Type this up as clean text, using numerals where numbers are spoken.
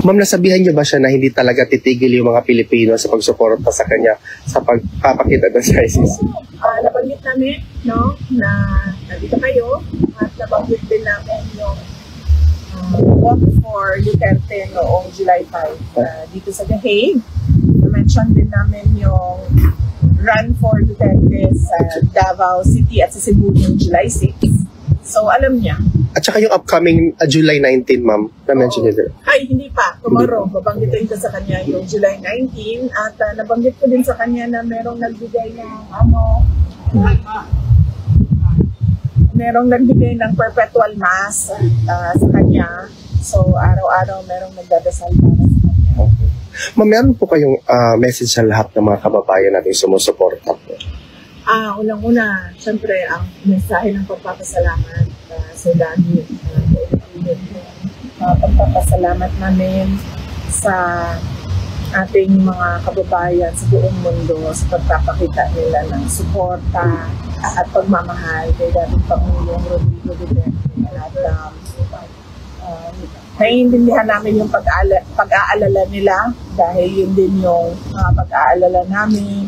Ma'am, nasabihan niyo ba siya na hindi talaga titigil yung mga Pilipino sa pagsuporta sa kanya sa pagpapakita ng crisis? Nabanggit namin, no, na nandito kayo at nabanggit din namin yung vote for Duterte noong July 5 dito sa The Hague. Na-mention din namin yung run for Duterte sa Davao City at sa Cebu noong July 6. So, alam niya. At saka yung upcoming July 19, ma'am, na-mention niyo din. Ay, hindi pa. Tomorrow, babanggitin ko sa kanya yung July 19 at nabanggit ko din sa kanya na merong nagbigay ng perpetual mass sa kanya. So, araw-araw merong nagdadasal para sa kanya. Okay. Ma'am, meron po kayong message sa lahat ng mga kababayan natin sumusuporta po? Unang-una, siyempre, ang mensahe ng pagpapasalamat sa lagi. Pagpapasalamat namin sa ating mga kababayan sa buong mundo sa pagpapakita nila ng suporta at pagmamahal kay dating Pangulong Rodrigo Duterte. Naiintindihan namin yung pag-aalala nila dahil yun din yung pag-aalala namin